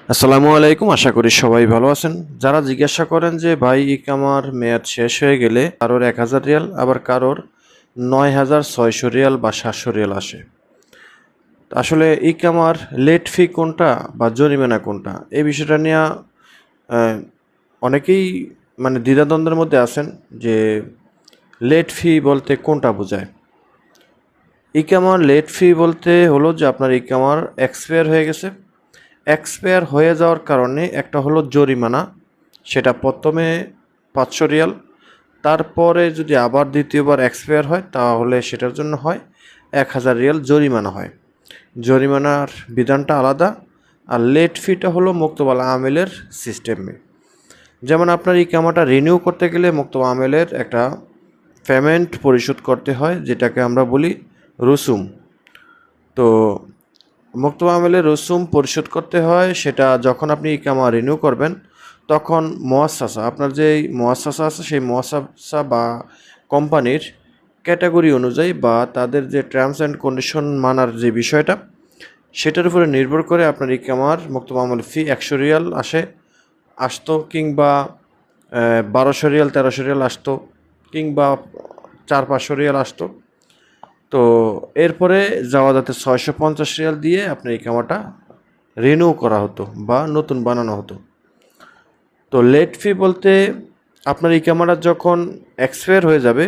আসসালামু আলাইকুম, আশা করি সবাই ভালো আছেন। যারা জিজ্ঞাসা করেন যে ভাই ইকামার মেয়াদ শেষ হয়ে গেলে কারোর 1000 রিয়াল আবার কারোর 9600 রিয়াল বা 700 রিয়াল আসে। আসলে ইকামার লেট ফি কোনটা বা জরিমানা কোনটা এই বিষয়টা নিয়ে অনেকেই দ্বিধাদ্বন্দ্বের মধ্যে আছেন যে লেট ফি বলতে কোনটা বোঝায়। ইকামার লেট ফি বলতে হলো যে আপনার ইকামার এক্সপায়ার হয়ে গেছে, এক্সপায়ার হয়ে যাওয়ার কারণে একটা হলো জরিমানা, সেটা প্রথমে 500 রিয়াল, তারপরে যদি আবার দ্বিতীয়বার এক্সপায়ার হয় তাহলে সেটার জন্য হয় 1000 রিয়াল জরিমানা হয়। জরিমানার বিধানটা আলাদা। আর লেট ফিটা হলো মুক্তবালা আমেলের সিস্টেমে। যেমন আপনার এই কামাটা রিনিউ করতে গেলে মুক্তবা আমেলের একটা পেমেন্ট পরিশোধ করতে হয়, যেটাকে আমরা বলি রসুম। তো মুক্তবা আমেলের রসুম পরিশোধ করতে হয়, সেটা যখন আপনি ইকামা রিনিউ করবেন তখন মুআসসাসা, আপনার যে মুআসসাসা আছে সেই মুআসসাসা বা কোম্পানির ক্যাটাগরি অনুযায়ী বা তাদের যে টার্মস অ্যান্ড কন্ডিশন মানার যে বিষয়টা, সেটার উপরে নির্ভর করে আপনার ইকামার মুক্তবা আমল ফি 100 রিয়াল আসতো, কিংবা 1200 রিয়াল 1300 রিয়াল আসতো, কিংবা 400-500 রিয়াল আসতো। তো এরপরে যাওয়া যাতে 650 রিয়াল দিয়ে আপনার এই কামাটা রিনিউ করা হতো বা নতুন বানানো হতো। তো লেট ফি বলতে আপনার এই ক্যামেরা যখন এক্সপায়ার হয়ে যাবে,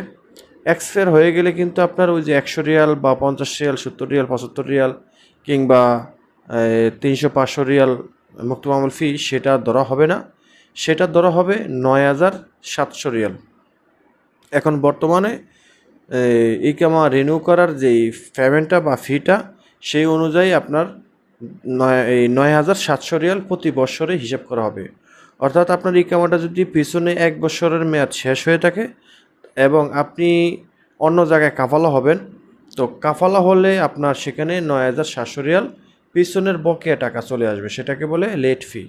এক্সপায়ার হয়ে গেলে কিন্তু আপনার ওই যে 100 রিয়াল বা 50 রিয়াল 70 রিয়াল 75 রিয়াল কিংবা 300-500 রিয়াল মুক্তবা আমল ফি সেটা ধরা হবে না, সেটা ধরা হবে 9700 রিয়াল। এখন বর্তমানে ইকামা রিনিউ করার যেই পেমেন্টটা বা ফিটা, সেই অনুযায়ী আপনার 9700 রিয়াল প্রতি বছরে হিসাব করা হবে। অর্থাৎ আপনার ইকামাটা যদি পিছনে 1 বছরের মেয়াদ শেষ হয়ে থাকে এবং আপনি অন্য জায়গায় কাফালা হবেন, তো কাফালা হলে আপনার সেখানে 9700 রিয়াল পিছনের বকেয়া টাকা চলে আসবে, সেটাকে বলে লেট ফি।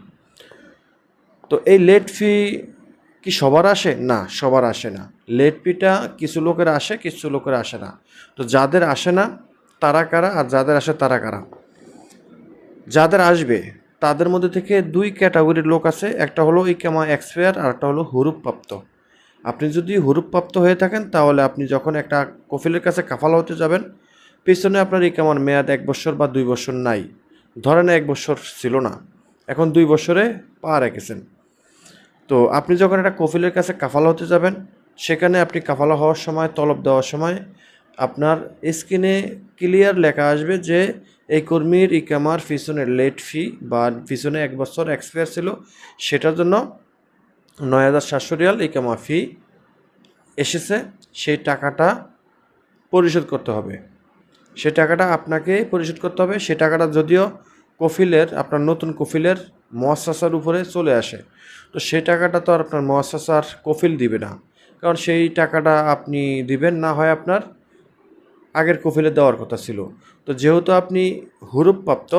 তো এই লেট ফি কি সবার আসে? না, সবার আসে না। লেট ফিটা কিছু লোকের আসে, কিছু লোকের আসে না। তো যাদের আসে না তারা কারা, আর যাদের আসে তারা কারা? যাদের আসবে তাদের মধ্যে থেকে দুই ক্যাটাগরির লোক আছে, একটা হলো ইকামা এক্সপায়ার আর একটা হলো হুরুপপ্রাপ্ত। আপনি যদি হুরুপপ্রাপ্ত হয়ে থাকেন তাহলে আপনি যখন একটা কফিলের কাছে কাফালা হতে যাবেন, পিছনে আপনার ইকামার মেয়াদ 1 বছর বা 2 বছর নাই, ধরেন 1 বছর ছিল না, এখন 2 বছরে পা রেখেছেন। তো আপনি যখন একটা কফিলের কাছে কাফালা হতে যাবেন, সেখানে আপনি কাফালা হওয়ার সময় তলব দেওয়ার সময় আপনার স্ক্রিনে ক্লিয়ার লেখা আসবে যে এই কর্মীর ইকামার পিছনের লেট ফি বা পিছনে 1 বছর এক্সপায়ার ছিল, সেটার জন্য 9700 রিয়াল ইকামা ফি এসেছে, সেই টাকাটা পরিশোধ করতে হবে। সে টাকাটা আপনাকে পরিশোধ করতে হবে। সে টাকাটা যদিও কফিলের, আপনার নতুন কফিলের মুআসসাসার উপরে চলে আসে, তো সেই টাকাটা তো আর আপনার মুআসসাসার কফিল দিবে না, কারণ সেই টাকাটা আপনি দিবেন না, হয় আপনার আগের কফিলে দেওয়ার কথা ছিল। তো যেহেতু আপনি হুরুপপ্রাপ্ত,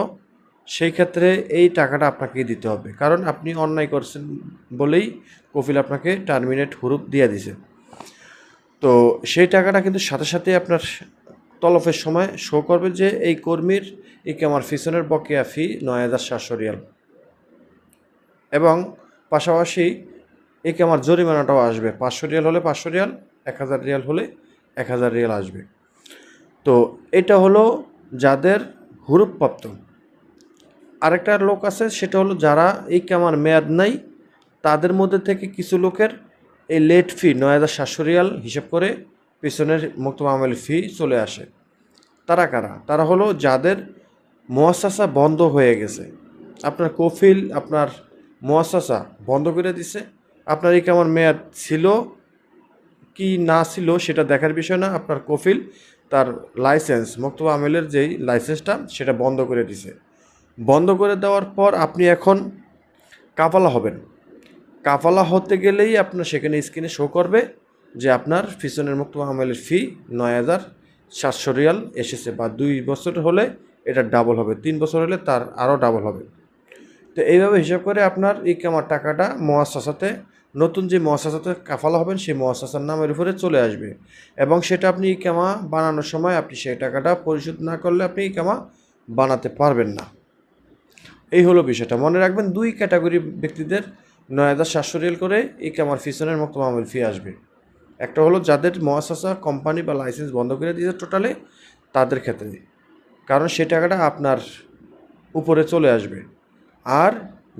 সেই ক্ষেত্রে এই টাকাটা আপনাকেই দিতে হবে, কারণ আপনি অন্যায় করছেন বলেই কফিল আপনাকে টার্মিনেট হুরুপ দিয়ে দিছে। তো সেই টাকাটা কিন্তু সাথে সাথে আপনার তলবের সময় শো করবে যে এই কর্মীর ইকামার পিছনের বকেয়া ফি 9700 রিয়াল, এবং পাশাপাশি ইকামার জরিমানাটাও আসবে। 500 রিয়াল হলে 500 রিয়াল, 1000 রিয়াল হলে 1000 রিয়াল আসবে। তো এটা হলো যাদের হুরুপপ্রাপ্ত। আরেকটা লোক আছে, সেটা হলো যারা ইকামার মেয়াদ নাই, তাদের মধ্যে থেকে কিছু লোকের এই লেট ফি 9700 রিয়াল হিসেব করে পিছনের মুক্তবা আমল ফি চলে আসে। তারা কারা? তারা হলো যাদের মুআসসাসা বন্ধ হয়ে গেছে, আপনার কফিল আপনার মুআসসাসা বন্ধ করে দিছে, আপনার ইকামার মেয়াদ ছিল কি না ছিল সেটা দেখার বিষয় না, আপনার কফিল তার লাইসেন্স মুক্তবা আমেলের যেই লাইসেন্সটা সেটা বন্ধ করে দিছে। বন্ধ করে দেওয়ার পর আপনি এখন কাফালা হবেন। কাফালা হতে গেলেই আপনার সেখানে স্ক্রিনে শো করবে যে আপনার পিছনের মুক্তবা আমেলের ফি 9700 রিয়াল এসেছে, বা 2 বছর হলে এটা ডাবল হবে, 3 বছর হলে তার আরও ডাবল হবে। তো এইভাবে হিসাব করে আপনার ইকামার টাকাটা মুআসসাসাতে, নতুন যে মুআসসাসাতে কাফালা হবেন সেই মুআসসাসার নামের উপরে চলে আসবে, এবং সেটা আপনি ইকামা বানানোর সময় আপনি সেই টাকাটা পরিশোধ না করলে আপনি ইকামা বানাতে পারবেন না। এই হলো বিষয়টা। মনে রাখবেন 2 ক্যাটাগরি ব্যক্তিদের ৯,৭০০ রিয়াল করে ইকামার পিছনের মুক্ত মামুল ফি আসবে। একটা হলো যাদের মুআসসাসা কোম্পানি বা লাইসেন্স বন্ধ করে দিয়েছে টোটালে তাদের ক্ষেত্রে, কারণ সে টাকাটা আপনার উপরে চলে আসবে। আর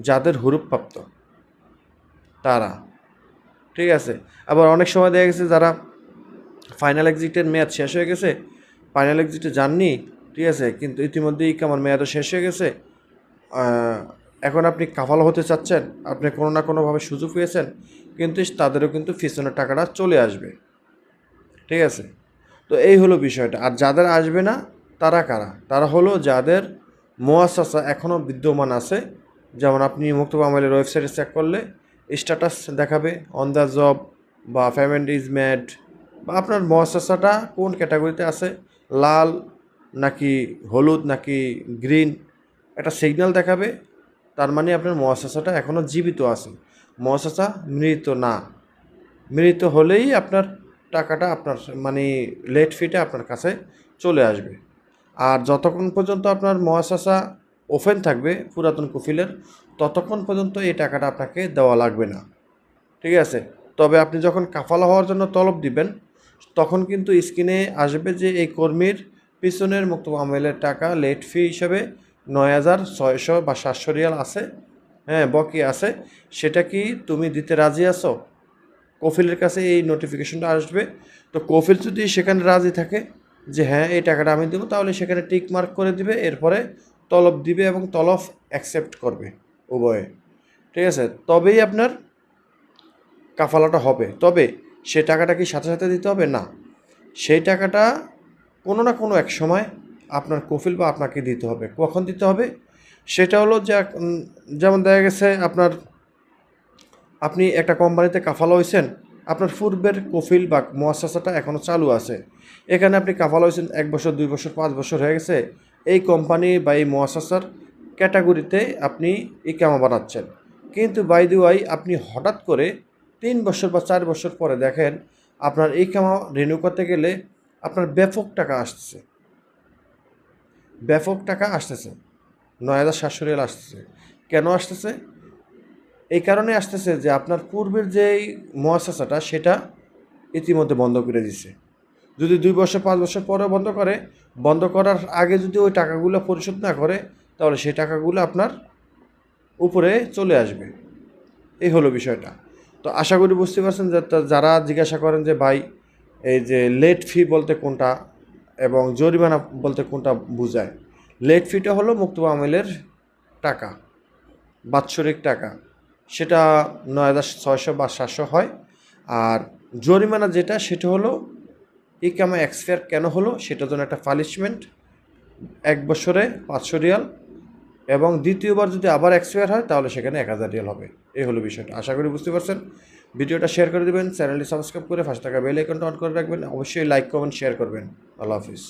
যাদের হুরুপপ্রাপ্ত তারা, ঠিক আছে? আবার অনেক সময় দেখা গেছে যারা ফাইনাল এক্সিটের মেয়াদ শেষ হয়ে গেছে, ফাইনাল এক্সিটে যাননি, ঠিক আছে? কিন্তু ইতিমধ্যে ইকামার মেয়াদও শেষ হয়ে গেছে। এখন আপনি কাফালা হতে চাচ্ছেন, আপনি কোনো না কোনোভাবে সুযোগ পেয়েছেন, কিন্তু তাদেরও কিন্তু পিছনের টাকাটা চলে আসবে, ঠিক আছে? তো এই হলো বিষয়টা। আর যাদের আসবে না তারা কারা? তারা হলো যাদের মুআসসাসা এখনও বিদ্যমান আছে। যেমন আপনি মুক্তব আমলের ওয়েবসাইটে চেক করলে স্ট্যাটাস দেখাবে অন দ্য জব বা পেমেন্ট ইজ মেড, বা আপনার মুআসসাসাটা কোন ক্যাটাগরিতে আছে, লাল নাকি হলুদ নাকি গ্রিন, একটা সিগন্যাল দেখাবে। তার মানে আপনার মুআসসাসাটা এখনও জীবিত আছে, মুআসসাসা মৃত না। মৃত হলেই আপনার টাকাটা আপনার মানে লেট ফিটা আপনার কাছে চলে আসবে। আর যতক্ষণ পর্যন্ত আপনার মুআসসাসা ওপেন থাকবে পুরাতন কফিলের, ততক্ষণ পর্যন্ত এই টাকাটা আপনাকে দেওয়া লাগবে না, ঠিক আছে? তবে আপনি যখন কাফালা হওয়ার জন্য তলব দিবেন, তখন কিন্তু স্ক্রিনে আসবে যে এই কর্মীর পিছনের মুক্ত আমলের টাকা লেট ফি হিসাবে ৯,৬০০ বা ৭০০ রিয়াল আছে, হ্যাঁ বকি আছে, সেটা কি তুমি দিতে রাজি আছো? কফিলের কাছে এই নোটিফিকেশনটা আসবে। তো কফিল যদি সেখানে রাজি থাকে যে হ্যাঁ এই টাকাটা আমি দেবো, তাহলে সেখানে টিক মার্ক করে দিবে, এরপরে তলব দিবে এবং তলব অ্যাকসেপ্ট করবে উভয়ে, ঠিক আছে? তবেই আপনার কাফালাটা হবে। তবে সে টাকাটা কি সাথে সাথে দিতে হবে? না, সেই টাকাটা কোনো না কোনো এক সময় আপনার কফিল বা আপনাকে দিতে হবে। কখন দিতে হবে? সেটা হলো যে যেমন দেখা গেছে আপনি একটা কোম্পানিতে কাফালা হয়েছেন, আপনার পূর্বের কফিল বা মুআসসাসাটা এখনও চালু আছে। এখানে আপনি কাফালা হয়েছেন ১ বছর, ২ বছর, ৫ বছর হয়ে গেছে। এই কোম্পানি বা এই মুআসসাসার ক্যাটাগরিতে আপনি ইকামা বানাচ্ছেন। কিন্তু বাই দ্য ওয়াই আপনি হঠাৎ করে ৩ বছর বা ৪ বছর পরে দেখেন আপনার ইকামা রিনিউ করতে গেলে আপনার ব্যাপক টাকা আসতেছে। ব্যাপক টাকা আসতেছে। ৯,৭০০ রিয়াল আসতেছে। কেন আসতেছে? এই কারণে আসতেছে যে আপনার পূর্বের যেই মুআসসাসাটা সেটা ইতিমধ্যে বন্ধ করে দিছে। যদি ২ বছর ৫ বছর পরেও বন্ধ করে, বন্ধ করার আগে যদি ওই টাকাগুলো পরিশোধ না করে, তাহলে সেই টাকাগুলো আপনার উপরে চলে আসবে। এই হলো বিষয়টা। তো আশা করি বুঝতে পারছেন যে যারা জিজ্ঞাসা করেন যে ভাই এই যে লেট ফি বলতে কোনটা এবং জরিমানা বলতে কোনটা বুঝায়? লেট ফিটা হলো মুক্তবা আমলের টাকা, বাৎসরিক টাকা। সেটা ৯,৬০০ বা ৭০০ হয়। আর জরিমানা যেটা সেটা হলো ইকামা এক্সপায়ার কেন হলো সেটার জন্য একটা পানিশমেন্ট, ১ বছরে ৫০০ রিয়াল, এবং দ্বিতীয়বার যদি আবার এক্সপায়ার হয় তাহলে সেখানে ১,০০০ রিয়াল হবে। এই হলো বিষয়টা। আশা করি বুঝতে পারছেন। ভিডিওটা শেয়ার করে দেবেন, চ্যানেলটি সাবস্ক্রাইব করে পাশে থাকা বেল আইকনটা অন করে রাখবেন, অবশ্যই লাইক কমেন্ট শেয়ার করবেন। আল্লাহ হাফিজ।